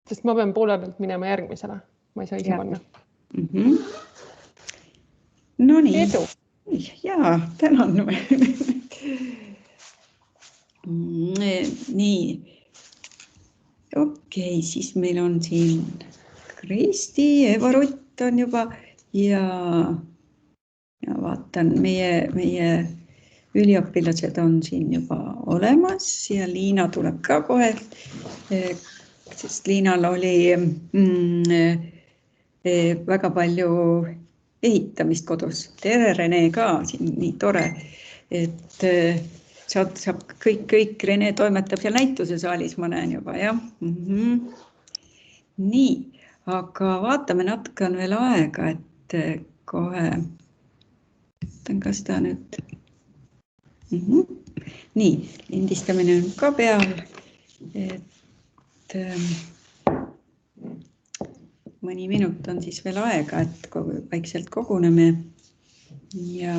sest ma pean poole pealt minema järgmisele. Ma ei saa ise panna. No nii. Edu. Jaa, tänan. Nii. Okei, siis meil on siin Kristi, Eva Rutt on juba ja vaatan, meie üliõpilased on siin juba olemas ja Liina tuleb ka kohe, sest Liinal oli väga palju ehitamist kodus. Tere, Rene ka, siin nii tore, et saab kõik Rene toimetab seal näituse saalis, ma näen juba, jah. Nii, aga vaatame natuke on veel aega, et kohe, kas ta nüüd... Nii, lindistamine on ka peal, et mõni minut on siis veel aega, et vaikselt koguneme ja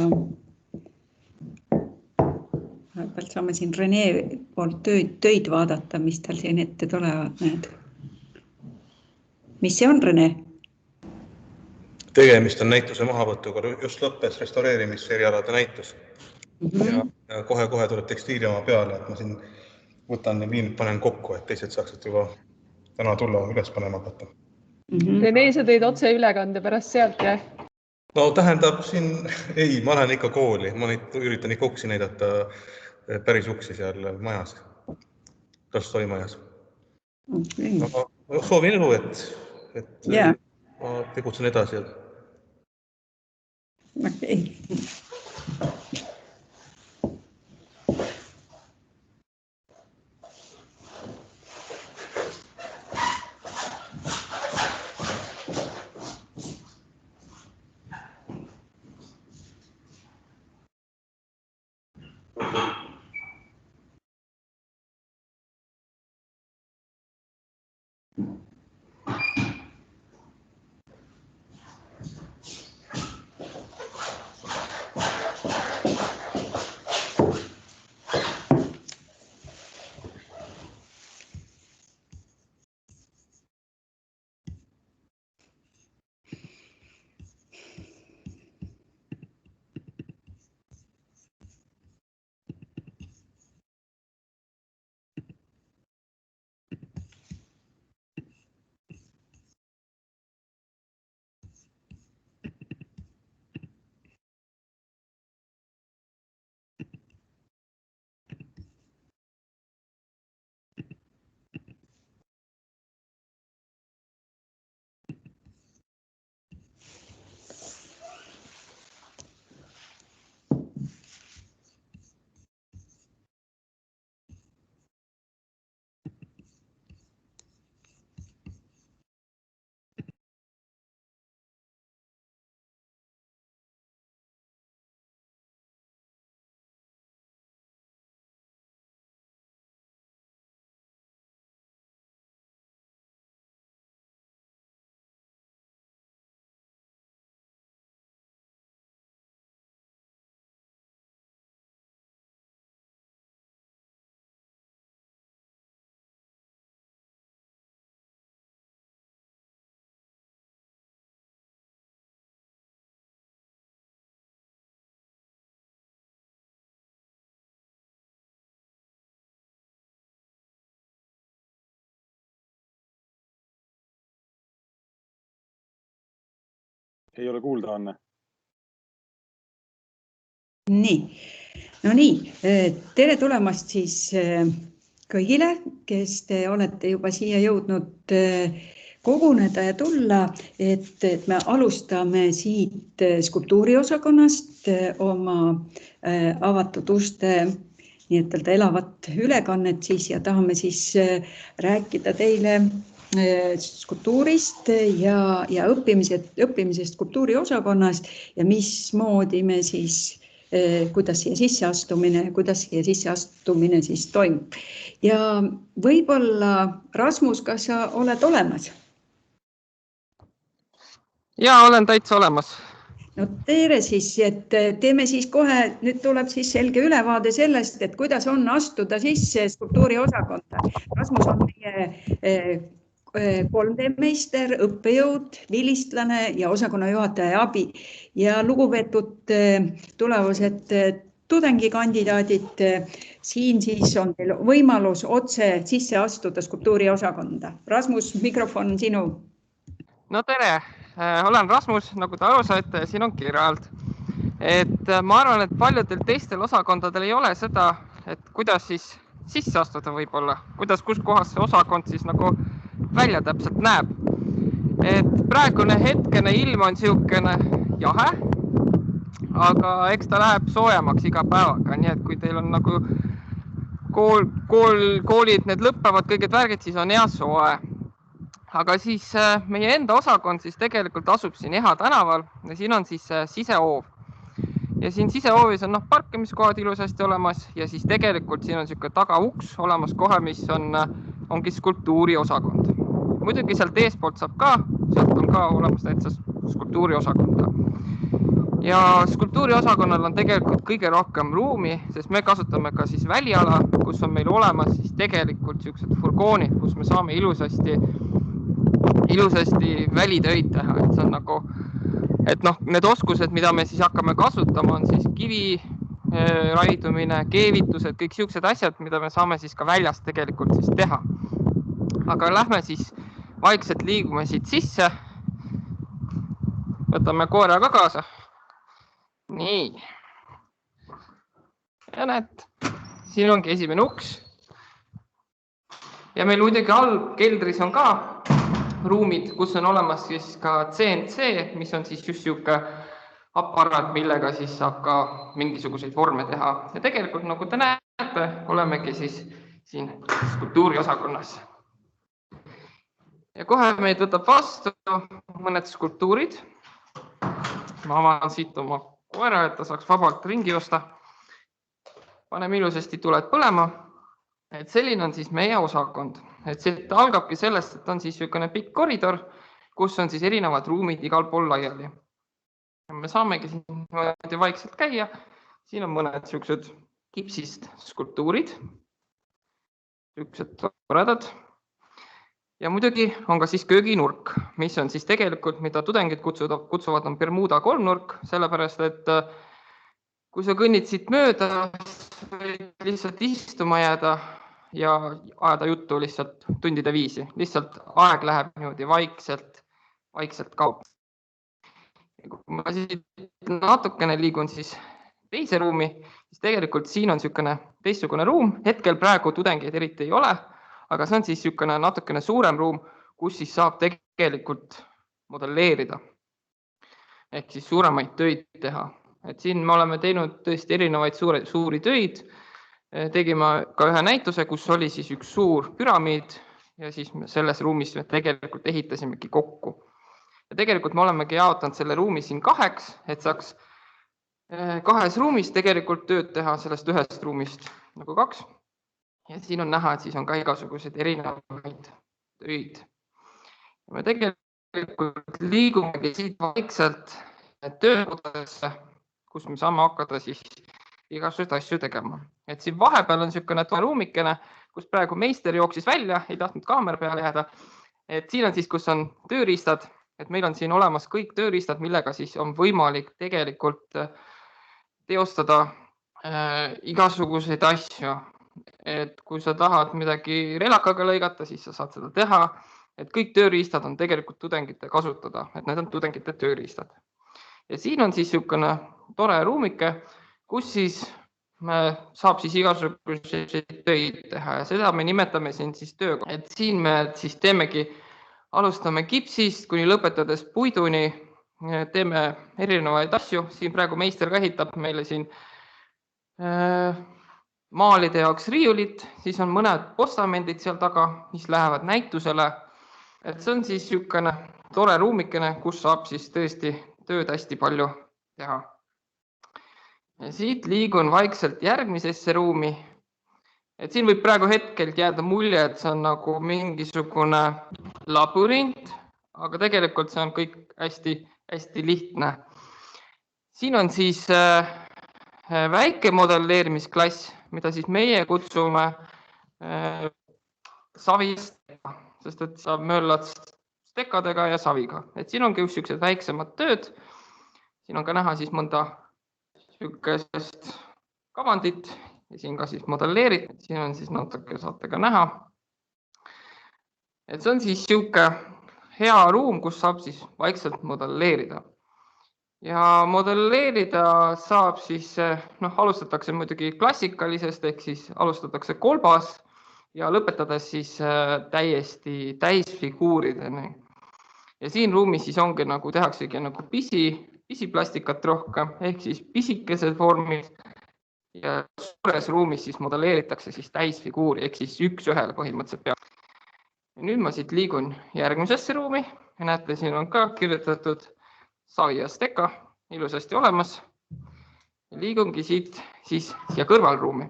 vahepealt saame siin Rene poolt töid vaadata, mis tal siin ette tulevad, näed. Mis see on, Rene? Tegemist on näituse mahavõtuga, just lõppes restaureerimisserialade näitus. Ja kohe tuleb tekstiilioma peale, et ma siin võtan ja panen kokku, et teised saaksid juba täna tulla üles panema hakata. Rene, sa tõid otse ülekande pärast sealt, jah? No tähendab siin, ei, ma lähen ikka kooli, ma üritan ikka uksi näidata päris uksi seal majas, Tolstoi-majas. Soovin elu, et ma tegutsen edasi. Okei. Ei ole kuulda, Anne. Nii, no nii, tere tulemast siis kõigile, kes te olete juba siia jõudnud koguneda ja tulla, et me alustame siit skulptuuriosakonnast oma avatud uste nii-ütelda elavat ülekannet siis ja tahame siis rääkida teile skulptuurist ja õppimisest skulptuuriosakonnast ja mismoodi me siis, kuidas siia sisseastumine siis toimub. Ja võib-olla, Rasmus, kas sa oled olemas? Jaa, olen täitsa olemas. No tere siis, et teeme siis kohe, nüüd tuleb siis selge ülevaade sellest, et kuidas on astuda sisse skulptuuriosakonda. Rasmus on meie 3D-meister, õppejõud, vilistlane ja osakonna juhataja abi. Ja lugupeetud tulevased tudengikandidaadid, siin siis on teil võimalus otse sisse astuda skulptuuriosakonda. Rasmus, mikrofon on sinu. No tere, olen Rasmus, nagu te aru saite, siin on Kirald. Ma arvan, et paljudel teistel osakondadel ei ole seda, et kuidas siis sisse astuda võib-olla, kuidas, kus kohas see osakond siis nagu välja täpselt näeb. Praegune hetkene ilm on siukene jahe, aga eks ta läheb soojemaks iga päevaga, nii et kui teil on nagu koolid, need lõppevad kõiged värgid, siis on hea soe. Aga siis meie enda osakond siis tegelikult asub siin Eha tänaval ja siin on siis sisehoov. Ja siin sisehoovis on parkimiskohad ilusasti olemas ja siis tegelikult siin on siuke tagauks olemas kohe, mis ongi skulptuuriosakond. Muidugi sealt eespoolt saab ka, sealt on ka olemas täitsa skulptuuriosakonda. Ja skulptuuriosakonnal on tegelikult kõige rohkem ruumi, sest me kasutame ka siis väliala, kus on meil olemas siis tegelikult siuksed furgoonid, kus me saame ilusasti välitöid teha. Et see on nagu, et need oskused, mida me siis hakkame kasutama, on siis kivi raidumine, keevitused, kõik siuksed asjad, mida me saame siis ka väljast tegelikult siis teha. Aga lähme siis vaikselt liigume siit sisse. Võtame koera ka kaasa. Nii. Ja näed, siin ongi esimene uks. Ja meil muidugi all keldris on ka ruumid, kus on olemas siis ka CNC, mis on siis just siuke aparaat, millega siis saab ka mingisuguseid vorme teha. Ja tegelikult, nagu te näete, olemegi siis siin skulptuuriosakonnas. Ja kohe meid võtab vastu mõned skulptuurid. Ma avan siit oma koera, et ta saaks vabalt ringi osta. Paneme ilusasti tuled põlema. Et selline on siis meie osakond. Et see algabki sellest, et on siis niisugune pikk koridor, kus on siis erinevad ruumid igal pool laiali. Me saamegi siin vaikselt käia. Siin on mõned niisugused kipsist skulptuurid. Niisugused toredad. Ja muidugi on ka siis kööginurk, mis on siis tegelikult, mida tudengid kutsuvad, on Bermuda kolmnurk, sellepärast, et kui sa kõnnid siit mööda, võid lihtsalt istuma jääda ja ajada juttu lihtsalt tundide viisi. Lihtsalt aeg läheb niimoodi vaikselt kaob. Kui ma siit natukene liigun siis teise ruumi, siis tegelikult siin on niisugune teistsugune ruum. Hetkel praegu tudengeid eriti ei ole, aga see on siis niisugune natukene suurem ruum, kus siis saab tegelikult modelleerida. Ehk siis suuremaid töid teha. Et siin me oleme teinud tõesti erinevaid suuri töid. Tegime ka ühe näituse, kus oli siis üks suur püramiid ja siis selles ruumis me tegelikult ehitasimegi kokku. Ja tegelikult me olemegi jaotanud selle ruumi siin kaheks, et saaks kahes ruumis tegelikult tööd teha sellest ühest ruumist nagu kaks. Ja siin on näha, et siis on ka igasugused erinevaid töid. Ja me tegelikult liigumegi siit vaikselt töökodadesse, kus me saame hakata siis igasuguseid asju tegema. Et siin vahepeal on niisugune ruumikene, kus praegu meister jooksis välja, ei tahtnud kaamera peale jääda. Et siin on siis, kus on tööriistad, et meil on siin olemas kõik tööriistad, millega siis on võimalik tegelikult teostada igasuguseid asju. Et kui sa tahad midagi relakaga lõigata, siis sa saad seda teha. Et kõik tööriistad on tegelikult tudengite kasutada, et need on tudengite tööriistad. Ja siin on siis niisugune tore ruumike, kus siis saab siis igasuguseid töid teha ja seda me nimetame siin siis tööga. Et siin me siis teemegi, alustame kipsist kuni lõpetades puiduni, teeme erinevaid asju. Siin praegu meister ka ehitab meile siin maalide jaoks riiulit, siis on mõned postamendid seal taga, mis lähevad näitusele. Et see on siis niisugune tore ruumikene, kus saab siis tõesti tööd hästi palju teha. Ja siit liigun vaikselt järgmisesse ruumi. Et siin võib praegu hetkel jääda mulje, et see on nagu mingisugune labürint, aga tegelikult see on kõik hästi lihtne. Siin on siis väike modelleerimisklass, mida siis meie kutsume savist. sest et sa möllad stekadega ja saviga. Et siin ongi üks väiksemad tööd. Siin on ka näha siis mõnda sükesest kavandit ja siin ka siis modelleeritud. Siin on siis natuke saate ka näha. Et see on siis siuke hea ruum, kus saab siis vaikselt modelleerida. Ja modelleerida saab siis, alustatakse muidugi klassikalisest, ehk siis alustatakse kolbas ja lõpetades siis täiesti täisfiguurideni. Ja siin ruumis siis ongi nagu tehaksegi nagu pisiplastikat rohkem, ehk siis pisikesed vormid ja suures ruumis siis modelleeritakse siis täisfiguuri, ehk siis üks ühele põhimõtteliselt peab. Ja nüüd ma siit liigun järgmisesse ruumi ja näete, siin on ka kirjutatud savi ja steka ilusasti olemas. Liigungi siit siis siia kõrvalruumi.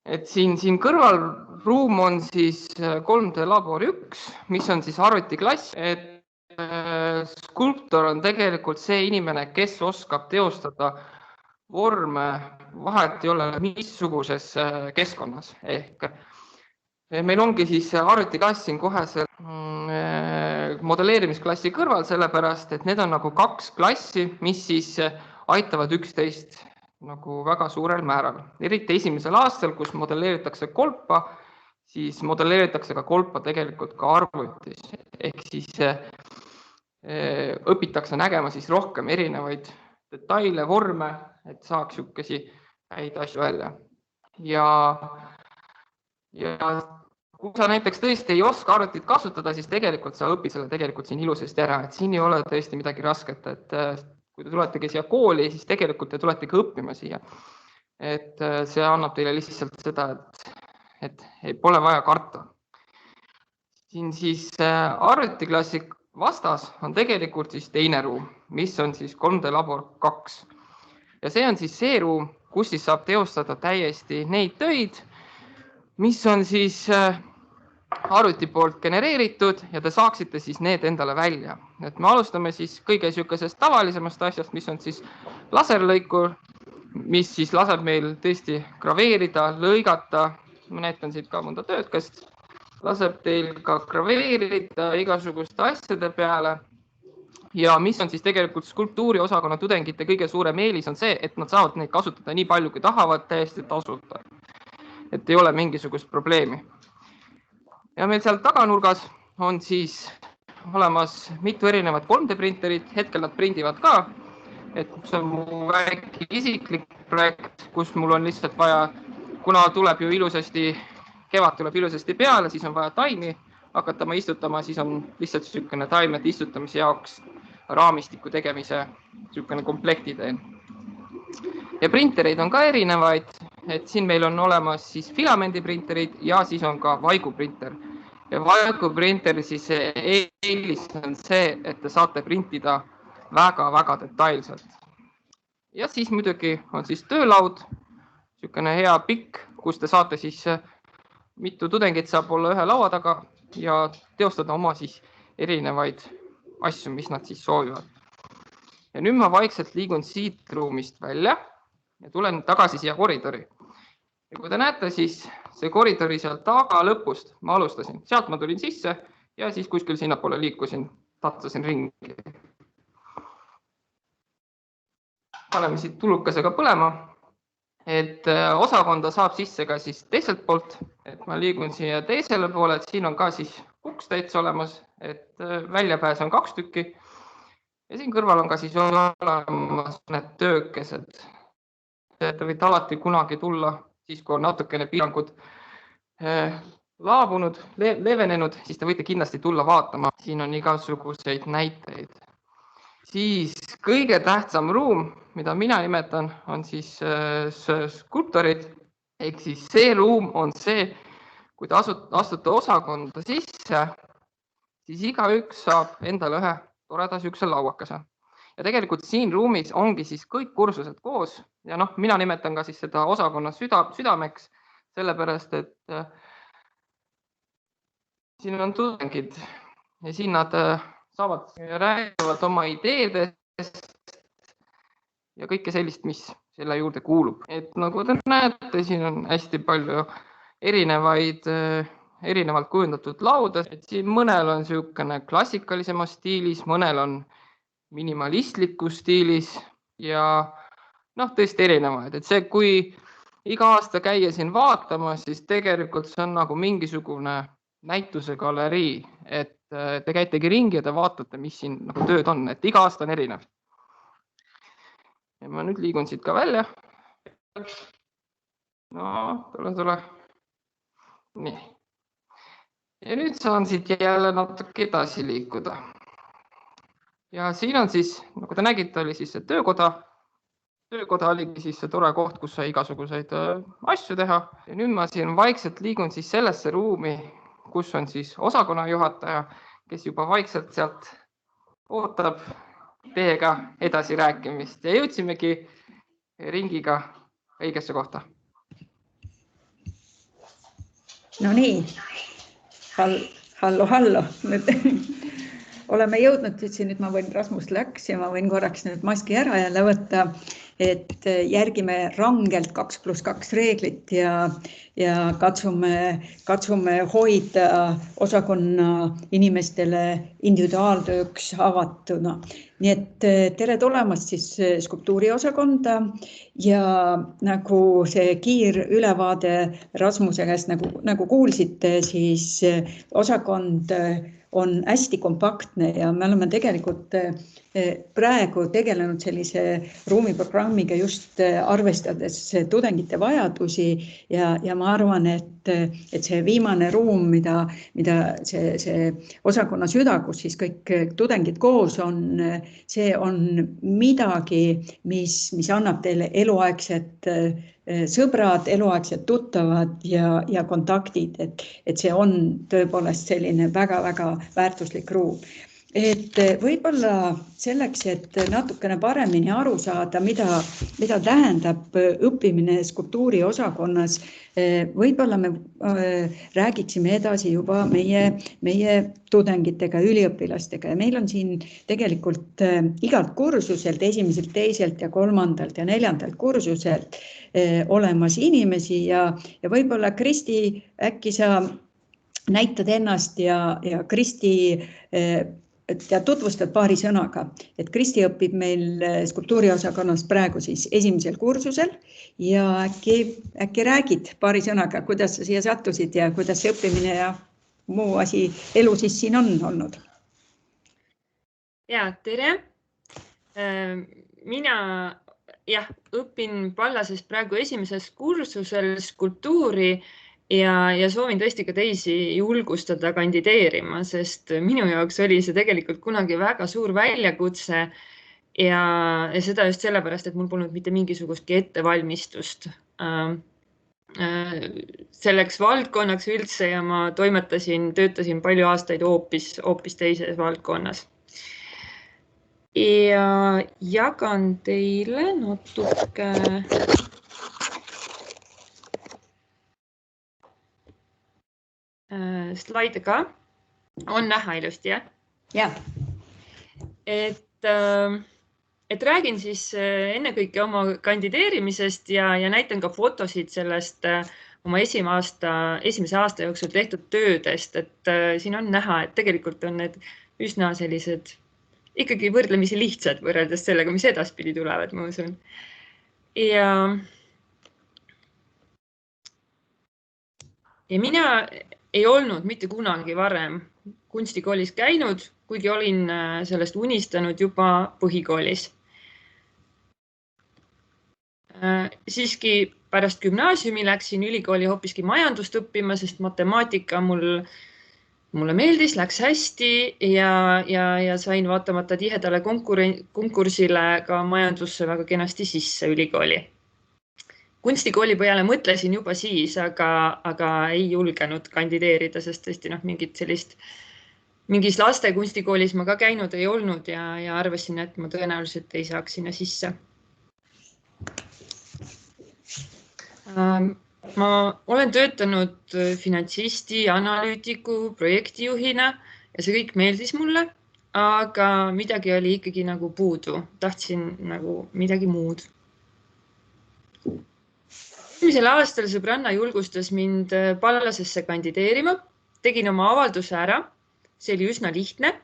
Et siin kõrvalruum on siis 3D Labor 1, mis on siis arvutiklass. Et skulptor on tegelikult see inimene, kes oskab teostada vorme, vahet ei ole missuguses keskkonnas. Ehk meil ongi siis arvutiklass siin kohe modelleerimisklassi kõrval, sellepärast, et need on nagu kaks klassi, mis siis aitavad üksteist nagu väga suurel määral. Eriti esimesel aastal, kus modelleeritakse kolpa, siis modelleeritakse ka kolpa tegelikult ka arvutis. Ehk siis õpitakse nägema siis rohkem erinevaid detaile, vorme, et saaks sihukesi häid asju välja. Ja kui sa näiteks tõesti ei oska arvutit kasutada, siis tegelikult sa õpid selle tegelikult siin ilusasti ära, et siin ei ole tõesti midagi rasket, et kui te tuletegi siia kooli, siis tegelikult te tuletegi õppima siia. Et see annab teile lihtsalt seda, et pole vaja karta. Siin siis arvutiklassi vastas on tegelikult siis teine ruum, mis on siis 3D Labor 2. Ja see on siis see ruum, kus siis saab teostada täiesti neid töid, mis on siis arvuti poolt genereeritud ja te saaksite siis need endale välja. Et me alustame siis kõige sükesest tavalisemast asjast, mis on siis laserlõikur, mis siis laseb meil tõesti graveerida, lõigata. Ma näitan siit ka mõnda tööd, kes laseb teil ka graveerida igasuguste asjade peale. Ja mis on siis tegelikult skulptuuri osakonna tudengite kõige suurem eelis on see, et nad saavad neid kasutada nii palju, kui tahavad, täiesti tasuta. Et ei ole mingisugust probleemi. Ja meil seal taganurgas on siis olemas mitu erinevat 3D printerit, hetkel nad prindivad ka, et see on mu väike isiklik projekt, kus mul on lihtsalt vaja, kuna tuleb ju ilusasti, kevad tuleb ilusasti peale, siis on vaja taimi hakata ma istutama, siis on lihtsalt sükene taimede istutamise jaoks raamistiku tegemise sükene komplekti teen. Ja printereid on ka erinevaid, et siin meil on olemas siis filamendiprinterid ja siis on ka vaiguprinter. Ja vaiguprinter siis eelis on see, et te saate printida väga-väga detailselt. Ja siis muidugi on siis töölaud, sükene hea pikk, kus te saate siis mitu tudengit saab olla ühe laua taga ja teostada oma siis erinevaid asju, mis nad siis soovivad. Ja nüüd ma vaikselt liigun siit ruumist välja ja tulen tagasi siia koridori. Ja kui te näete, siis see koridori seal taga lõpust ma alustasin. Sealt ma tulin sisse ja siis kuskil sinnapoole liikusin, tatsasin ringi. Paneme siit tulukesega põlema, et osakonda saab sisse ka siis teiselt poolt, et ma liigun siia teisele poole, et siin on ka siis uks täitsa olemas, et väljapääs on 2 tükki. Ja siin kõrval on ka siis olemas need töökesed. Te võite alati kunagi tulla, siis kui on natukene piirangud laabunud, leevenenud, siis te võite kindlasti tulla vaatama. Siin on igasuguseid näiteid. Siis kõige tähtsam ruum, mida mina nimetan, on siis skulptorid. Ehk siis see ruum on see, kui te astute osakonda sisse, siis igaüks saab endale ühe toreda sükse lauakese. Ja tegelikult siin ruumis ongi siis kõik kursused koos ja mina nimetan ka siis seda osakonna südameks, sellepärast, et siin on tudengid ja siin nad saavad ja räägivad oma ideedest ja kõike sellist, mis selle juurde kuulub. Et nagu te näete, siin on hästi palju erinevaid erinevalt kujundatud lauda, et siin mõnel on niisugune klassikalisema stiilis, mõnel on minimalistliku stiilis ja tõesti erinevaid, et see, kui iga aasta käia siin vaatama, siis tegelikult see on nagu mingisugune näituse galerii, et te käitegi ringi ja te vaatate, mis siin nagu tööd on, et iga aasta on erinev. Ja ma nüüd liigun siit ka välja. Tule. Nii. Ja nüüd saan siit jälle natuke edasi liikuda. Ja siin on siis, nagu te nägite, oli siis see töökoda. Töökoda oligi siis see tore koht, kus sai igasuguseid asju teha. Ja nüüd ma siin vaikselt liigun siis sellesse ruumi, kus on siis osakonna juhataja, kes juba vaikselt sealt ootab teiega edasi rääkimist ja jõudsimegi ringiga õigesse kohta. No nii, hallo. Nüüd oleme jõudnud, nüüd ma võin, Rasmus läks ja ma võin korraks nüüd maski ära jälle võtta, et järgime rangelt 2+2 reeglit ja katsume hoida osakonna inimestele individuaaltööks avatuna. Nii et tere tulemast siis skulptuuriosakonda ja nagu see kiirülevaade Rasmuse käest nagu kuulsite, siis osakond on hästi kompaktne ja me oleme tegelikult praegu tegelenud sellise ruumiprogrammiga just arvestades tudengite vajadusi ja ma arvan, et see viimane ruum, mida see osakonna süda, kus siis kõik tudengid koos on, see on midagi, mis annab teile eluaegset sõbrad, eluaegsed tuttavad ja kontaktid, et see on tõepoolest selline väga-väga väärtuslik ruum. Et võib-olla selleks, et natukene paremini aru saada, mida tähendab õppimine skulptuuriosakonnas, võib-olla me räägiksime edasi juba meie tudengitega, üliõpilastega ja meil on siin tegelikult igalt kursuselt, esimeselt, teiselt ja kolmandalt ja neljandalt kursuselt olemas inimesi ja võib-olla Kristi, äkki sa näitad ennast ja Kristi ja tutvustad paari sõnaga, et Kristi õpib meil skulptuuriosakonnas praegu siis esimesel kursusel ja äkki räägid paari sõnaga, kuidas sa siia sattusid ja kuidas see õppimine ja muu asi elu siis siin on olnud? Ja, tere! Mina õpin Pallases praegu esimeses kursusel skulptuuri ja soovin tõesti ka teisi julgustada kandideerima, sest minu jaoks oli see tegelikult kunagi väga suur väljakutse ja seda just sellepärast, et mul polnud mitte mingisugustki ettevalmistust selleks valdkonnaks üldse ja ma töötasin palju aastaid hoopis teises valdkonnas. Ja jagan teile natuke slaide ka. On näha ilusti, jah? Jah. Et räägin siis ennekõike oma kandideerimisest ja näitan ka fotosid sellest oma esimese aasta jooksul tehtud töödest, et siin on näha, et tegelikult on need üsna sellised ikkagi võrdlemisi lihtsad võrreldes sellega, mis edaspidi tulevad, ma usun. Ja mina ei olnud mitte kunagi varem kunstikoolis käinud, kuigi olin sellest unistanud juba põhikoolis. Siiski pärast gümnaasiumi läksin ülikooli hoopiski majandust õppima, sest matemaatika mulle meeldis, läks hästi ja sain vaatamata tihedale konkursile ka majandusse väga kenasti sisse ülikooli. Kunstikooli peale mõtlesin juba siis, aga ei julgenud kandideerida, sest tõesti mingis laste kunstikoolis ma ka käinud ei olnud ja arvasin, et ma tõenäoliselt ei saaks sinna sisse. Ma olen töötanud finantsisti, analüütiku, projektijuhina ja see kõik meeldis mulle, aga midagi oli ikkagi nagu puudu. Tahtsin nagu midagi muud. Eelmisel aastal sõbranna julgustas mind Pallasesse kandideerima tegin oma avalduse ära, see oli üsna lihtne.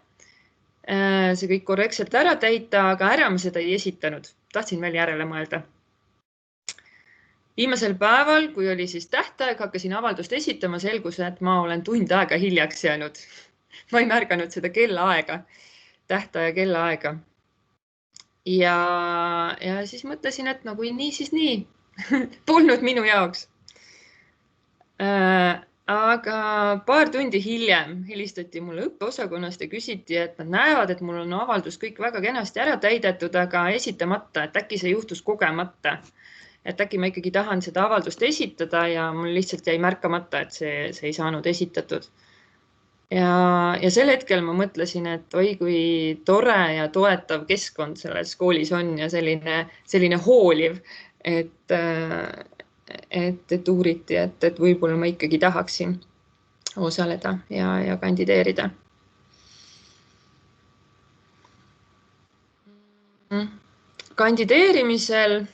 See kõik korrektselt ära täita, aga ära ma seda ei esitanud. Tahtsin veel järele mõelda. Viimasel päeval, kui oli siis tähtaeg, hakkasin avaldust esitama, selgus, et ma olen tund aega hiljaks jäänud. Ma ei märganud seda kellaaega, tähtaja kellaaega. Ja siis mõtlesin, et no kui nii, siis nii. Polnud minu jaoks. Aga paar tundi hiljem helistati mulle õppeosakonnast ja küsiti, et nad näevad, et mul on avaldus kõik väga kenasti ära täidetud, aga esitamata, et äkki see juhtus kogemata. Et äkki ma ikkagi tahan seda avaldust esitada ja mul lihtsalt jäi märkamata, et see ei saanud esitatud. Ja sel hetkel ma mõtlesin, et oi kui tore ja toetav keskkond selles koolis on ja selline hooliv, et uuriti, et võib-olla ma ikkagi tahaksin osaleda ja kandideerida. Kandideerimisel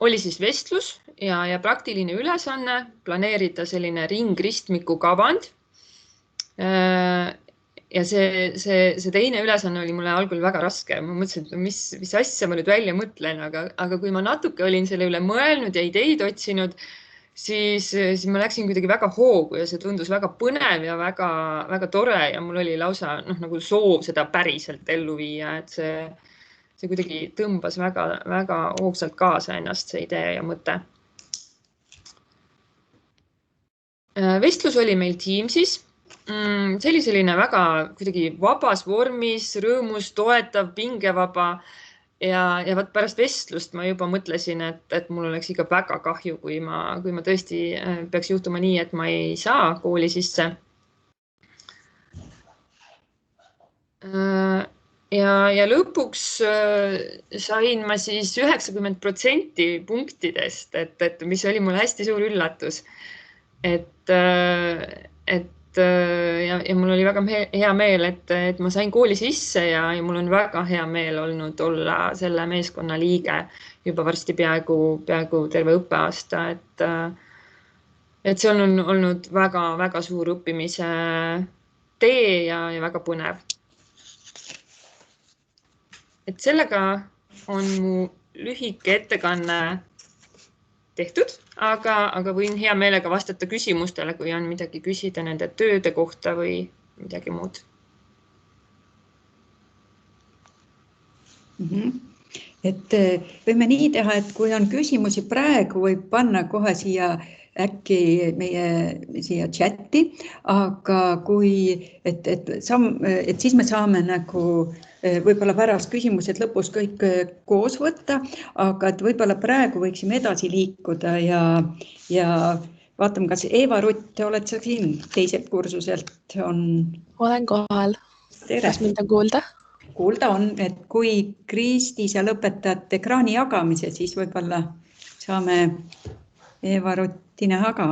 oli siis vestlus ja praktiline ülesanne planeerida selline ringristmiku kavand. Ja see teine ülesanne oli mulle algul väga raske. Ma mõtlesin, et mis asja ma nüüd välja mõtlen, aga kui ma natuke olin selle üle mõelnud ja ideid otsinud, siis ma läksin kuidagi väga hoogu ja see tundus väga põnev ja väga, väga tore ja mul oli lausa nagu soov seda päriselt ellu viia, et see kuidagi tõmbas väga, väga hoogsalt kaasa ennast see idee ja mõte. Vestlus oli meil Teamsis. See oli selline väga kuidagi vabas vormis, rõõmus, toetav, pingevaba ja pärast vestlust ma juba mõtlesin, et mul oleks ikka väga kahju, kui ma tõesti peaks juhtuma nii, et ma ei saa kooli sisse. Ja lõpuks sain ma siis 90% punktidest, et mis oli mul hästi suur üllatus. Ja mul oli väga hea meel, et ma sain kooli sisse ja mul on väga hea meel olnud olla selle meeskonna liige juba varsti peaaegu terve õppeaasta, et see on olnud väga, väga suur õppimise tee ja väga põnev. Et sellega on mu lühike ettekanne tehtud, aga võin hea meelega vastata küsimustele, kui on midagi küsida nende tööde kohta või midagi muud. Et võime nii teha, et kui on küsimusi praegu, võib panna kohe siia äkki meie siia chatti, aga et siis me saame nagu võib-olla pärast küsimused lõpus kõik koos võtta, aga et võib-olla praegu võiksime edasi liikuda ja vaatame, kas Eva Rutt, oled sa siin teiselt kursuselt? Olen kohal. Tere. Kas mind on kuulda? Kuulda on, et kui Kristi sa lõpetad ekraani jagamise, siis võib-olla saame Eva Rutti näha ka.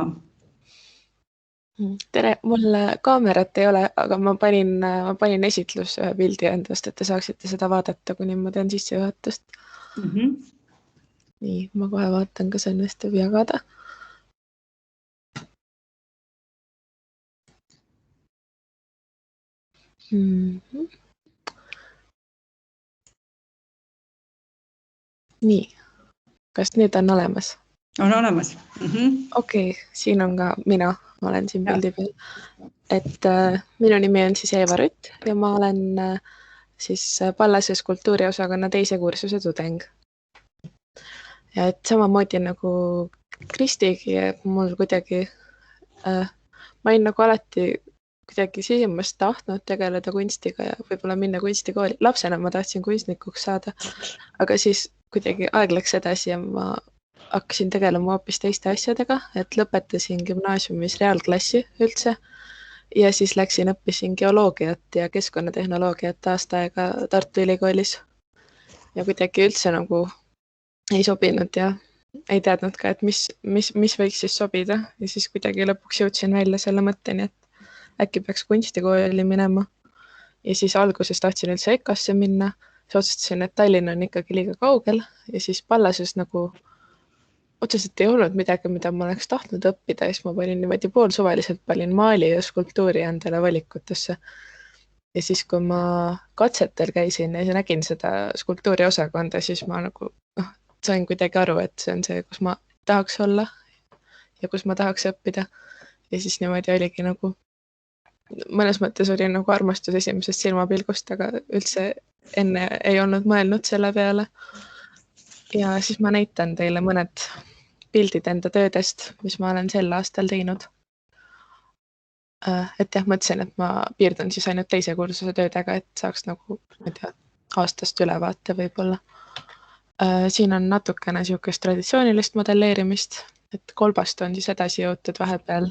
Tere, mul kaamerat ei ole, aga ma panin esitlus ühe pildi endast, et te saaksite seda vaadata, kuni ma teen sissejuhatust. Nii, ma kohe vaatan, kas õnnestub jagada. Nii, kas nüüd on olemas? On olemas. Okei, siin on ka mina, ma olen siin pildi peal. Et minu nimi on siis Eva Rutt ja ma olen siis Pallases kultuuriosakonna teise kursuse tudeng. Ja et samamoodi nagu Kristigi, mul kuidagi, ma olen nagu alati kuidagi sisimast tahtnud tegeleda kunstiga ja võib-olla minna kunstikooli. Lapsena ma tahtsin kunstnikuks saada, aga siis kuidagi aeg läks edasi ja ma hakkasin tegelema hoopis teiste asjadega, et lõpetasin gümnaasiumis reaalklassi üldse ja siis õppisin geoloogiat ja keskkonnatehnoloogiat aasta aega Tartu Ülikoolis. Ja kuidagi üldse nagu ei sobinud ja ei teadnud ka, et mis võiks siis sobida ja siis kuidagi lõpuks jõudsin välja selle mõtteni, et äkki peaks kunstikooli minema. Ja siis alguses tahtsin üldse EKA-sse minna, siis otsustasin, et Tallinn on ikkagi liiga kaugel ja siis Pallases nagu otseselt ei olnud midagi, mida ma oleks tahtnud õppida, siis ma panin niimoodi poolsuvaliselt, panin maali ja skulptuuri endale valikutesse. Ja siis, kui ma katsetel käisin ja nägin seda skulptuuri osakonda, siis ma nagu sain kuidagi aru, et see on see, kus ma tahaks olla ja kus ma tahaks õppida. Ja siis niimoodi oligi nagu, mõnes mõttes oli nagu armastus esimesest silmapilgust, aga üldse enne ei olnud mõelnud selle peale. Ja siis ma näitan teile mõned pildid enda töödest, mis ma olen sel aastal teinud. Et jah, mõtlesin, et ma piirdun siis ainult teise kursuse töödega, et saaks nagu aastast ülevaate võib-olla. Siin on natukene niisugust traditsioonilist modelleerimist, et kolbast on siis edasi jõutud vahepeal.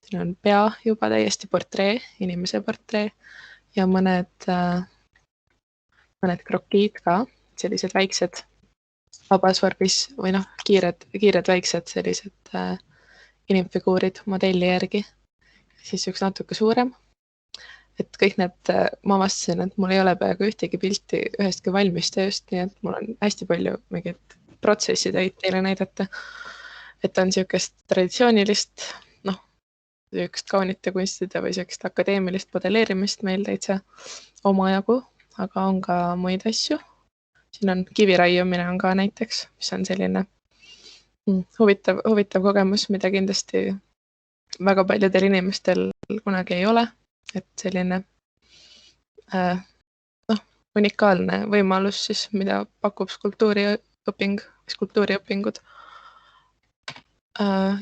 Siin on pea juba täiesti portree, inimese portree ja mõned krokiid ka, sellised väiksed vabas varbis või kiired väiksed sellised inimfiguurid modelli järgi. Siis üks natuke suurem. Et kõik need, ma avastasin, et mul ei ole peaaegu ühtegi pilti ühestki valmis tööst, nii et mul on hästi palju mingit protsessi teile näidata. Et on niisugust traditsioonilist, niisugust kaunite kunstide või niisugust akadeemilist modelleerimist meil täitsa omajagu, aga on ka muid asju. Siin on kiviraiumine on ka näiteks, mis on selline huvitav kogemus, mida kindlasti väga paljudel inimestel kunagi ei ole. Et selline unikaalne võimalus siis, mida pakub skulptuuriõpingud.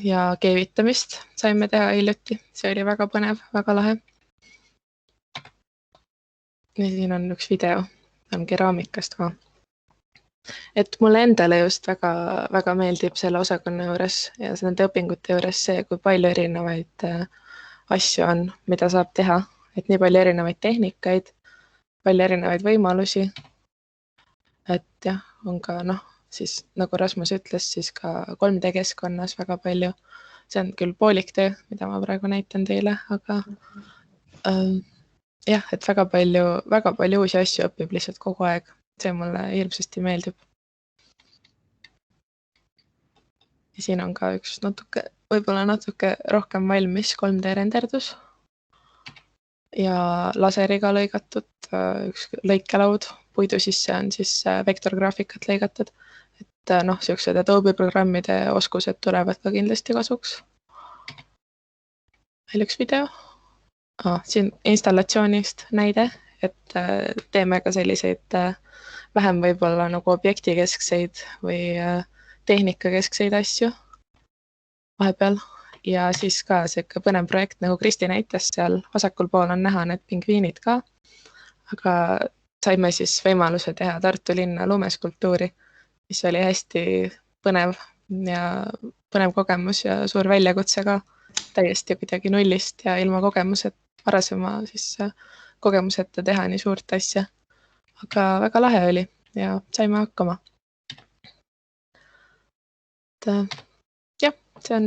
Ja keevitamist saime teha hiljuti. See oli väga põnev, väga lahe. Ja siin on üks video, on keraamikast ka. Et mulle endale just väga, väga meeldib selle osakonna juures ja nende õpingute juures see, kui palju erinevaid asju on, mida saab teha. Et nii palju erinevaid tehnikaid, palju erinevaid võimalusi. Et jah, on ka siis nagu Rasmus ütles, siis ka 3D keskkonnas väga palju. See on küll poolik töö, mida ma praegu näitan teile, aga jah, et väga palju uusi asju õpib lihtsalt kogu aeg. See mulle hirmsasti meeldib. Ja siin on ka üks võib-olla natuke rohkem valmis 3D renderdus ja laseriga lõigatud üks lõikelaud. Puidu sisse on siis vektorgraafikat lõigatud. Et niisugused Adobe programmide oskused tulevad ka kindlasti kasuks. Veel üks video. Siin installatsioonist näide, et teeme ka selliseid vähem võib-olla nagu objektikeskseid või tehnikakeskseid asju vahepeal. Ja siis ka selline põnev projekt, nagu Kristi näitas seal vasakul pool on näha need pingviinid ka. Aga saime siis võimaluse teha Tartu linna lumeskulptuuri, mis oli hästi põnev kogemus ja suur väljakutse ka. Täiesti kuidagi nullist ja ilma varasema siis kogemuseta teha nii suurt asja. Aga väga lahe oli ja saime hakkama. Jah, see on,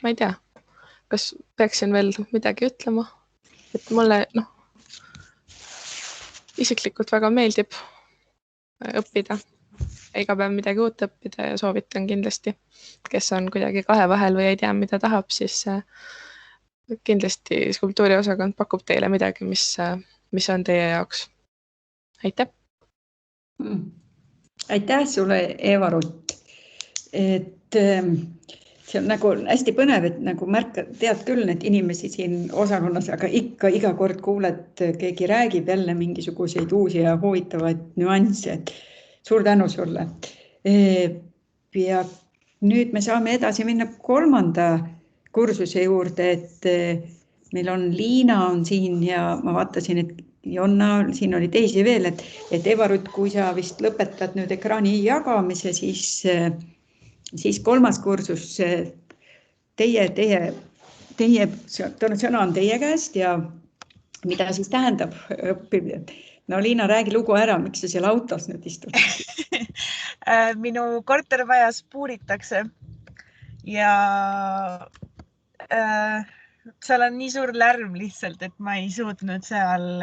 ma ei tea, kas peaksin veel midagi ütlema, et mulle isiklikult väga meeldib õppida, iga päev midagi uut õppida ja soovitan kindlasti, kes on kuidagi kahe vahel või ei tea, mida tahab, siis kindlasti skulptuuriosakond pakub teile midagi, mis on teie jaoks. Aitäh! Aitäh sulle, Eva-Rutt! Et see on nagu hästi põnev, et nagu tead küll need inimesi siin osakonnas, aga ikka iga kord kuuled, keegi räägib jälle mingisuguseid uusi ja huvitavaid nüansse. Suur tänu sulle! Ja nüüd me saame edasi minna 3. kursuse juurde, et meil on Liina on siin ja ma vaatasin, et Jonna, siin oli teisi veel, et Eva-Rutt, kui sa vist lõpetad nüüd ekraani jagamise, siis 3. kursus, teie sõna on teie käest ja mida siis tähendab õppimine? No Liina, räägi lugu ära, miks sa seal autos nüüd istud? Minu kortermajas puuritakse ja seal on nii suur lärm lihtsalt, et ma ei suutnud seal,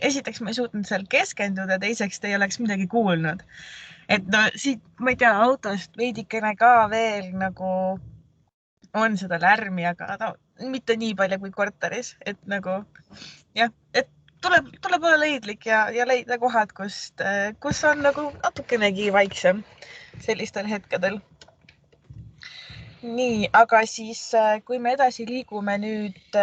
esiteks ma ei suutnud seal keskenduda, teiseks te ei oleks midagi kuulnud. et no siit, ma ei tea, autost veidikene ka veel nagu on seda lärmi, aga no, mitte nii palju kui korteris, et nagu jah, et tuleb olla leidlik ja leida kohad, kus on nagu natukenegi vaiksem sellistel hetkedel. Nii, aga siis kui me edasi liigume nüüd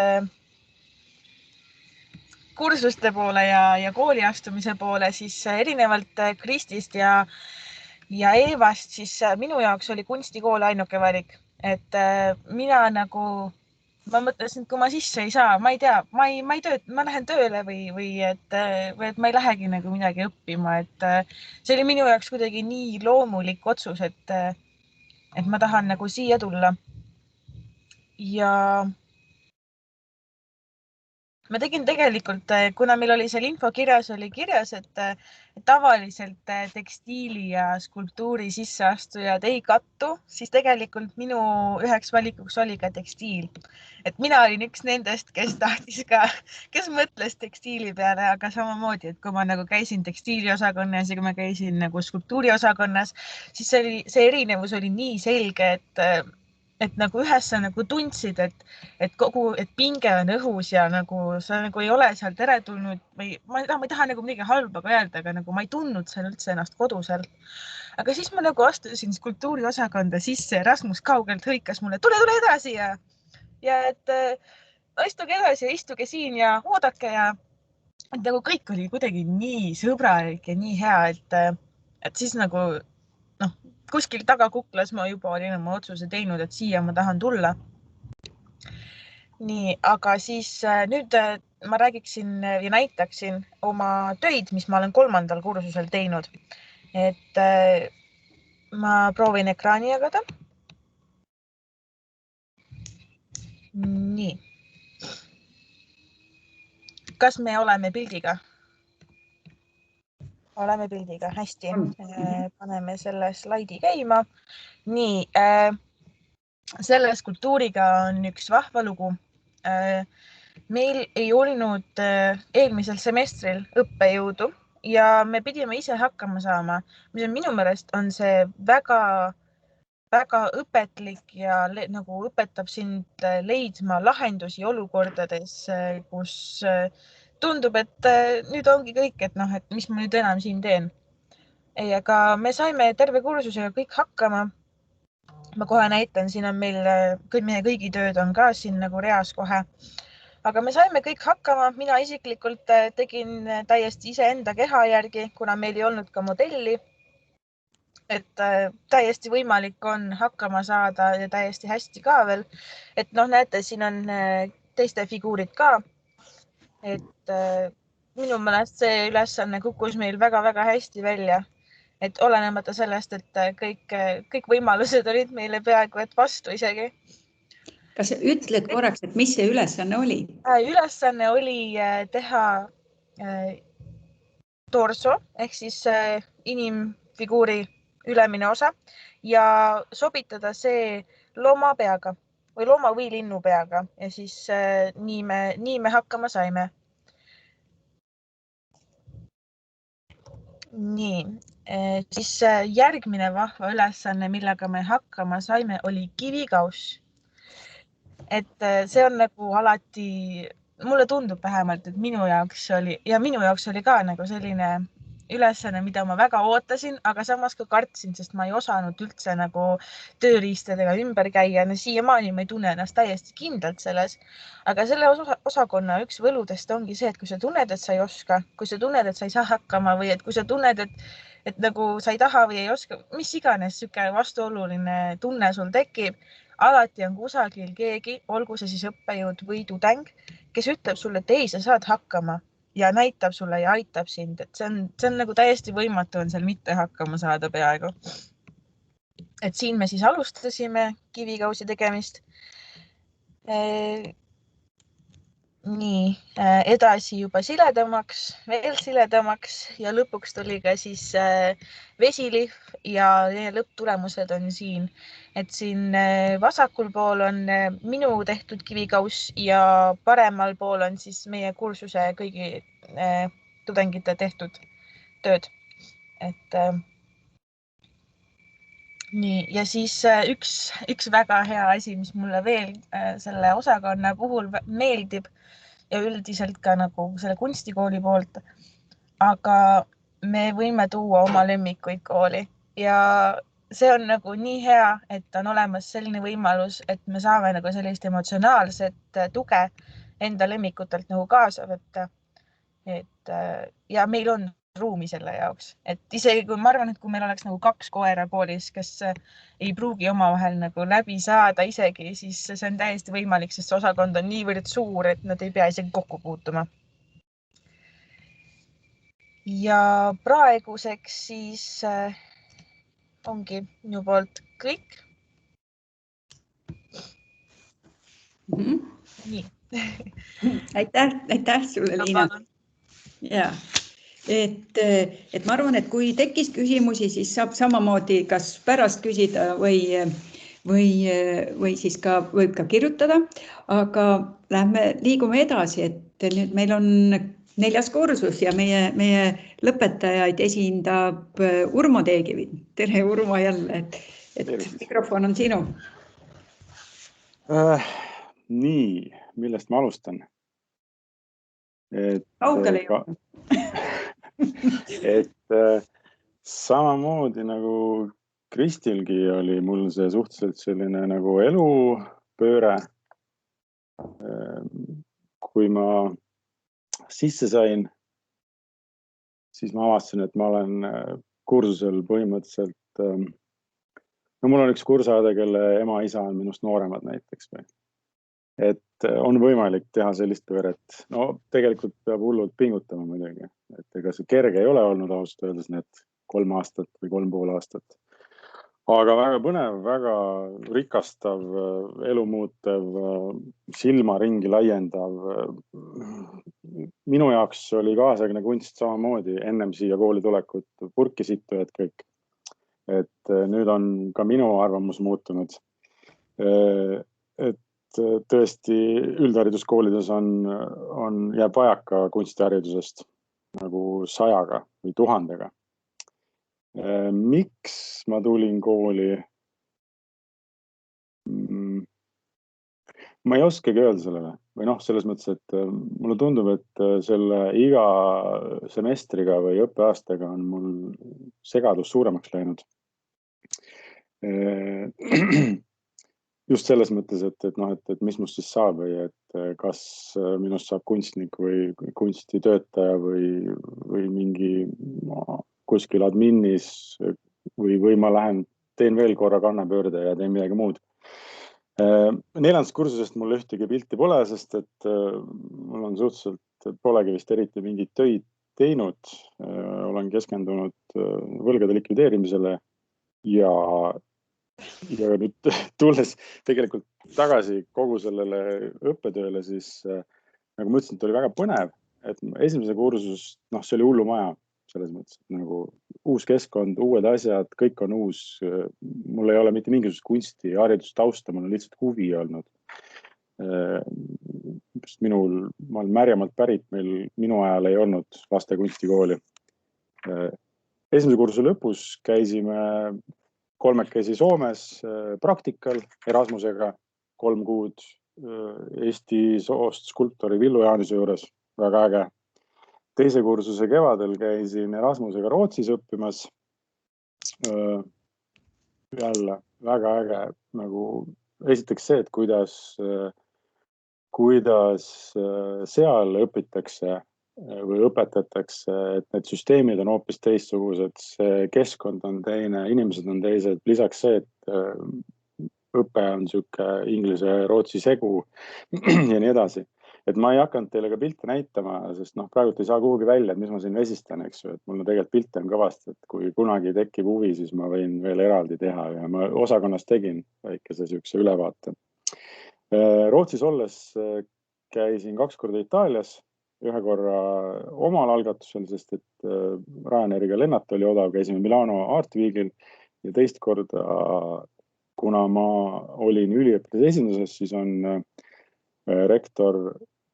kursuste poole ja kooli astumise poole, siis erinevalt Kristist ja Eevast, siis minu jaoks oli kunstikool ainuke valik, et mina nagu, ma mõtlesin, et kui ma sisse ei saa, ma ei tea, ma lähen tööle või et ma ei lähegi nagu midagi õppima, et see oli minu jaoks kuidagi nii loomulik otsus, et ma tahan nagu siia tulla. Ja ma tegin tegelikult, kuna meil oli seal info kirjas, oli kirjas, et tavaliselt tekstiili ja skulptuuri sisseastujad ei kattu, siis tegelikult minu üheks valikuks oli ka tekstiil. Et mina olin üks nendest, kes mõtles tekstiili peale, aga samamoodi, et kui ma nagu käisin tekstiiliosakonnas ja kui ma käisin nagu skulptuuriosakonnas, siis see erinevus oli nii selge, et nagu ühes sa nagu tundsid, et pinge on õhus ja nagu sa nagu ei ole seal teretulnud või ma ei taha nagu midagi halba öelda, aga nagu ma ei tundnud seal üldse ennast kodusel. Aga siis ma nagu astusin skulptuuriosakonda sisse, Rasmus kaugelt hõikas mulle, tule edasi ja et istuge edasi ja istuge siin ja oodake ja et nagu kõik oli kuidagi nii sõbralik ja nii hea, et siis nagu kuskil tagakuklas ma juba olin oma otsuse teinud, et siia ma tahan tulla. Nii, aga siis nüüd ma räägiksin ja näitaksin oma töid, mis ma olen 3. kursusel teinud. Et ma proovin ekraani jagada. Nii. Kas me oleme pildiga? Oleme pildiga, hästi. Paneme selle slaidi käima. Nii, selle skulptuuriga on üks vahva lugu. Meil ei olnud eelmisel semestril õppejõudu ja me pidime ise hakkama saama, mis on minu meelest on see väga õpetlik ja nagu õpetab sind leidma lahendusi olukordades, kus tundub, et nüüd ongi kõik, et mis ma nüüd enam siin teen. Aga me saime terve kursusega kõik hakkama. Ma kohe näitan, siin on meil meie kõigi tööd on ka siin nagu reas kohe. Aga me saime kõik hakkama. Mina isiklikult tegin täiesti iseenda keha järgi, kuna meil ei olnud ka modelli. Et täiesti võimalik on hakkama saada ja täiesti hästi ka veel. Et näete, siin on teiste figuurid ka. Et minu meelest see ülesanne kukkus meil väga-väga hästi välja. Et olenemata sellest, et kõik võimalused olid meile peaaegu et vastu isegi. Kas ütled korraks, et mis see ülesanne oli? Ülesanne oli teha torso ehk siis inimfiguuri ülemine osa ja sobitada see looma peaga või looma või linnu peaga ja siis nii me hakkama saime. Nii, siis järgmine vahva ülesanne, millega me hakkama saime, oli kivikauss. Et see on nagu alati, mulle tundub vähemalt, et minu jaoks oli ka nagu selline ülesanne, mida ma väga ootasin, aga samas ka kartsin, sest ma ei osanud üldse nagu tööriistadega ümber käia. Siiamaani ma ei tunne ennast täiesti kindlalt selles. Aga selle osakonna üks võludest ongi see, et kui sa tunned, et sa ei oska, kui sa tunned, et sa ei saa hakkama või et kui sa tunned, et nagu sa ei taha või ei oska, mis iganes siuke vastuoluline tunne sul tekib, alati on kusagil keegi, olgu see siis õppejõud või tudeng, kes ütleb sulle, et ei, sa saad hakkama. Ja näitab sulle ja aitab sind, et see on nagu täiesti võimatu on seal mitte hakkama saada peaaegu. Et siin me siis alustasime kivikausi tegemist. Nii, edasi juba siledamaks, veel siledamaks ja lõpuks tuli ka siis vesilihv ja lõpptulemused on siin. Et siin vasakul pool on minu tehtud kivikauss ja paremal pool on siis meie kursuse kõigi tudengite tehtud tööd. Et nii, ja siis üks väga hea asi, mis mulle veel selle osakonna puhul meeldib ja üldiselt ka nagu selle kunstikooli poolt, aga me võime tuua oma lemmikuid kooli ja see on nagu nii hea, et on olemas selline võimalus, et me saame nagu sellist emotsionaalset tuge enda lemmikutelt nagu kaasa võtta. Ja meil on ruumi selle jaoks, et isegi kui ma arvan, et kui meil oleks nagu 2 koera koolis, kes ei pruugi omavahel nagu läbi saada isegi, siis see on täiesti võimalik, sest see osakond on niivõrd suur, et nad ei pea isegi kokku puutuma. Ja praeguseks siis ongi minu poolt kõik. Nii. Aitäh sulle, Liina. Ja. Et ma arvan, et kui tekkis küsimusi, siis saab samamoodi kas pärast küsida või siis võib ka kirjutada, aga liigume edasi, et nüüd meil on 4. kursus ja meie lõpetajaid esindab Urmo Teegivi. Tere, Urmo, jälle, et mikrofon on sinu. Nii, millest ma alustan? Kaugele jõudnud. Et samamoodi nagu Kristilgi oli mul see suhteliselt selline nagu elupööre. Kui ma sisse sain, siis ma avastasin, et ma olen kursusel põhimõtteliselt, mul on üks kursaade, kelle ema isa on minust nooremad näiteks või. Et on võimalik teha sellist pööret. No tegelikult peab hullult pingutama muidugi. Et ega see kerge ei ole olnud ausalt öeldes need 3 aastat või 3,5 aastat. Aga väga põnev, väga rikastav, elumuutev, silmaringi laiendav. Minu jaoks oli kaasaegne kunst samamoodi ennem siia kooli tulekut purkisittujad kõik. Et nüüd on ka minu arvamus muutunud. Et tõesti üldhariduskoolides jääb vajaka kunstiharidusest nagu 100 või 1000. Miks ma tulin kooli? Ma ei oskagi öelda sellele. Või selles mõttes, et mulle tundub, et selle iga semestriga või õppeaastaga on mul segadus suuremaks läinud. Just selles mõttes, et mis must siis saab või et kas minust saab kunstnik või kunstitöötaja või mingi kuskil adminis või ma teen veel korra kannapöörde ja teen midagi muud. 4. kursusest mul ühtegi pilti pole, sest et mul on suhteliselt polegi vist eriti mingit töid teinud. Olen keskendunud võlgade likvideerimisele ja nüüd tulles tegelikult tagasi kogu sellele õppetööle, siis nagu ma ütlesin, et oli väga põnev, et esimese kursus, see oli hullumaja selles mõttes, et nagu uus keskkond, uued asjad, kõik on uus. Mul ei ole mitte mingisugust kunsti haridustausta, mul on lihtsalt huvi olnud. Ma olen Märjamaalt pärit, minu ajal ei olnud laste kunstikooli. Esimese kursuse lõpus käisime 3 Soomes praktikal Erasmusega 3 kuud Eesti soost skulptori Villu Jaanise juures. Väga äge. 2. kursuse kevadel käisin Erasmusega Rootsis õppimas. Jälle väga äge. Nagu esiteks see, et kuidas seal õpitakse või õpetatakse, et need süsteemid on hoopis teistsugused, see keskkond on teine, inimesed on teised, lisaks see, et õpe on siuke inglise ja rootsi segu ja nii edasi. Et ma ei hakanud teile ka pilte näitama, sest praegu ei saa kuhugi välja, et mis ma siin vesistan, eks ju, et mul tegelikult pilte on kõvasti, et kui kunagi tekib huvi, siis ma võin veel eraldi teha ja ma osakonnas tegin väikese siukse ülevaate. Rootsis olles käisin 2 korda Itaalias, 1 korra omal algatusel, sest et Ryanairiga lennata oli odav, käisime Milano Art Weekil ja 2 korda, kuna ma olin üliõpilase esinduses, siis on rektor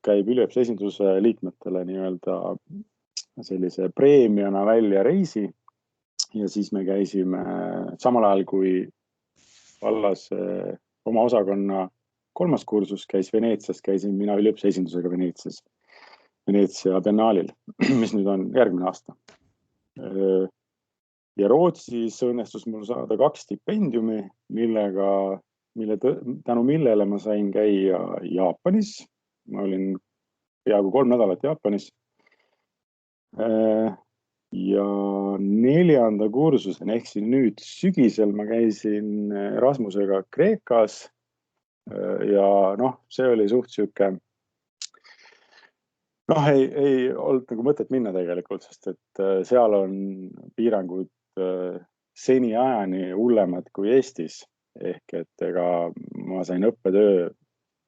käib üliõpilase esinduse liikmetele nii-öelda sellise preemiana välja reisi ja siis me käisime samal ajal, kui vallas oma osakonna 3. kursus käis Veneetsias, käisin mina üliõpilase esindusega Veneetsias, Veneetsia biennaalil, mis nüüd on järgmine aasta. Ja Rootsis õnnestus mul saada 2 stipendiumi, tänu millele ma sain käia Jaapanis. Ma olin peaaegu 3 nädalat Jaapanis. Ja 4. kursuseni ehk siin nüüd sügisel ma käisin Erasmusega Kreekas ja see oli suht siuke ei olnud nagu mõtet minna tegelikult, sest et seal on piirangud seniajani hullemad kui Eestis ehk et ega ma sain õppetöö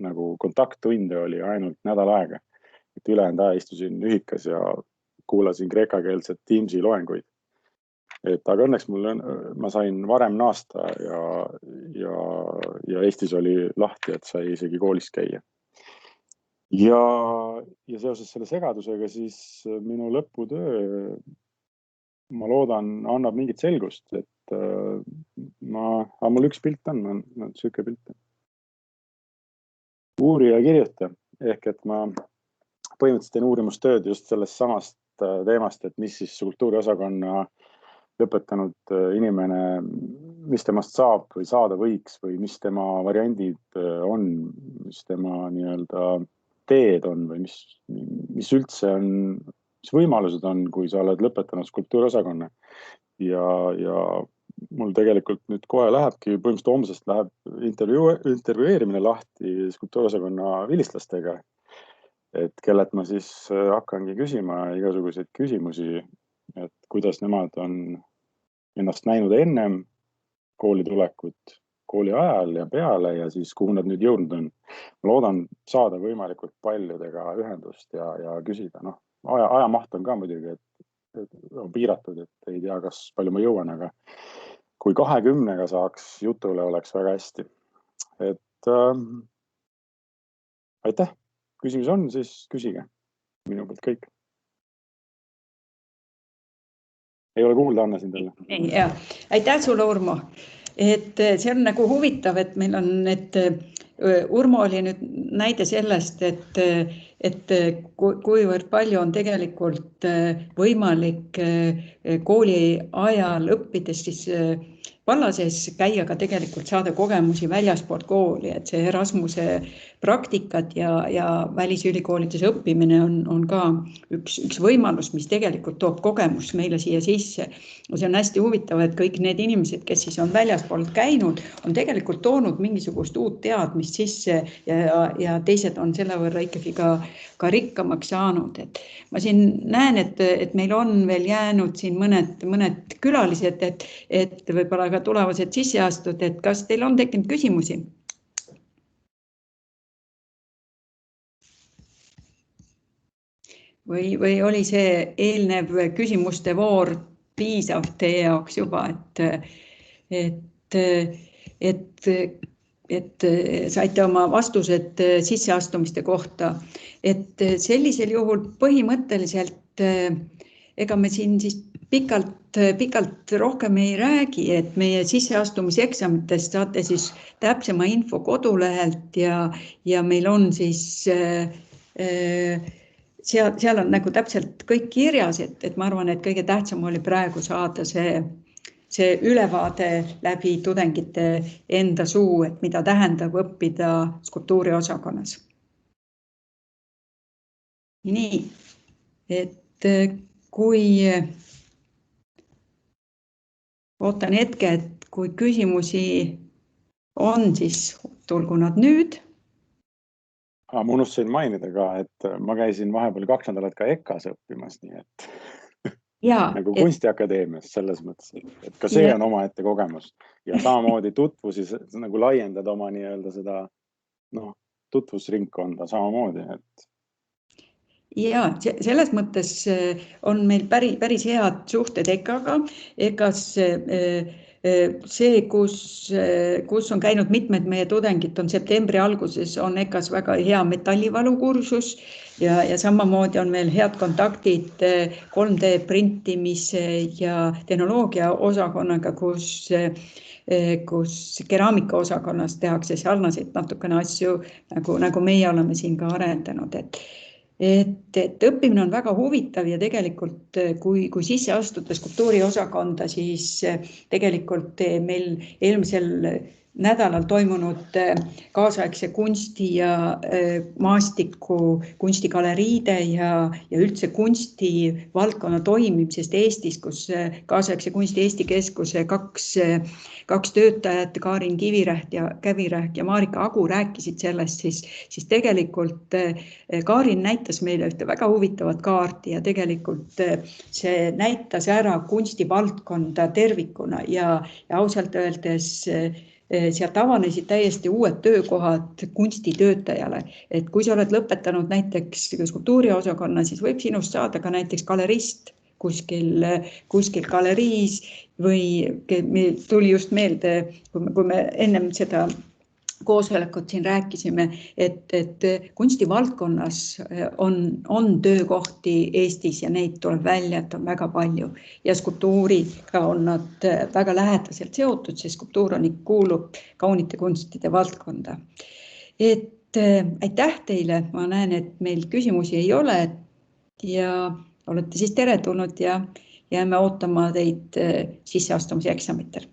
nagu kontakttunde oli ainult nädal aega, et ülejäänud aja istusin ühikas ja kuulasin kreekakeelset Teamsi loenguid. Aga õnneks ma sain varem naasta ja Eestis oli lahti, et sai isegi koolis käia. Ja seoses selle segadusega siis minu lõputöö, ma loodan, annab mingit selgust, et mul üks pilt on süke pilt. Uurija kirjuta, ehk et ma põhimõtteliselt teen uurimustööd just sellest samast teemast, et mis siis kultuuriosakonna lõpetanud inimene, mis temast saab või saada võiks või mis tema variandid on, mis tema nii-öelda teed on või mis üldse on, mis võimalused on, kui sa oled lõpetanud kultuuriosakonna. Ja mul tegelikult nüüd kohe lähebki, põhimõtteliselt homsest läheb intervjueerimine lahti kultuuriosakonna vilistlastega, et kellelt ma siis hakkangi küsima igasuguseid küsimusi, et kuidas nemad on ennast näinud ennem kooli tulekut, kooli ajal ja peale ja siis kuhu nad nüüd jõudnud on. Ma loodan saada võimalikult paljudega ühendust ja küsida. Ajamaht on ka muidugi, et on piiratud, et ei tea, kas palju ma jõuan, aga kui 20-ga saaks jutule, oleks väga hästi. Et aitäh! Küsimus on, siis küsige. Minu pealt kõik. Ei ole kuulda, Anna siin teile. Aitäh sulle, Urmo. Et see on nagu huvitav, et meil on, et Urmo oli nüüd näide sellest, et kuivõrd palju on tegelikult võimalik kooli ajal õppides siis vallases käia ka tegelikult saada kogemusi väljaspoolt kooli, et see Erasmuse praktikat ja välisülikoolides õppimine on ka üks võimalus, mis tegelikult toob kogemus meile siia sisse. See on hästi huvitav, et kõik need inimesed, kes siis on väljaspoolt käinud, on tegelikult toonud mingisugust uut teadmist sisse ja teised on selle võrra ikkagi ka rikkamaks saanud. Et ma siin näen, et meil on veel jäänud siin mõned külalised, et võib-olla ka tulevased sisseastud, et kas teil on tekkinud küsimusi? Või oli see eelnev küsimuste voor piisav teie jaoks juba, et saite oma vastused sisseastumiste kohta, et sellisel juhul põhimõtteliselt ega me siin siis pikalt rohkem ei räägi, et meie sisseastumiseksamitest saate siis täpsema info kodulehelt ja meil on siis seal on nagu täpselt kõik kirjas, et ma arvan, et kõige tähtsam oli praegu saada see ülevaade läbi tudengite enda suu, et mida tähendab õppida skulptuuriosakonnas. Nii, et kui ootan hetke, et kui küsimusi on, siis tulgu nad nüüd. Ma unustasin mainida ka, et ma käisin vahepeal 2 nädalat ka EKAs õppimas, nii et nagu kunstiakadeemias selles mõttes, et ka see on oma ette kogemus ja samamoodi tutvusi nagu laiendada oma nii-öelda seda tutvusringkonda samamoodi. Ja selles mõttes on meil päris head suhted EKAga. EKAs See, kus on käinud mitmed meie tudengid, on septembri alguses on EKA-s väga hea metallivalukursus ja samamoodi on meil head kontaktid 3D printimise ja tehnoloogia osakonnaga, kus keraamika osakonnas tehakse sarnaseid natukene asju, nagu meie oleme siin ka arendanud. Et õppimine on väga huvitav ja tegelikult kui sisse astuda skulptuuriosakonda, siis tegelikult meil eelmisel nädalal toimunud kaasaegse kunsti ja maastiku kunstigaleriide ja üldse kunstivaldkonna toimimisest Eestis, kus kaasaegse kunsti Eesti Keskuse kaks töötajat, Kaarin Kiviräht ja Marika Agu rääkisid sellest, siis tegelikult Kaarin näitas meile ühte väga huvitavat kaarti ja tegelikult see näitas ära kunstivaldkonda tervikuna ja ausalt öeldes sealt avanesid täiesti uued töökohad kunstitöötajale. Et kui sa oled lõpetanud näiteks skulptuuriosakonna, siis võib sinust saada ka näiteks galerist kuskil galeriis või meil tuli just meelde, kui me ennem seda koosolekut siin rääkisime, et kunstivaldkonnas on töökohti Eestis ja neid tuleb välja, et on väga palju. Ja skulptuuriga on nad väga lähedaselt seotud, sest skulptuur kuulub kaunite kunstide valdkonda. Et aitäh teile, ma näen, et meil küsimusi ei ole ja olete siis teretulnud ja jääme ootama teid sisseastumise eksamitel.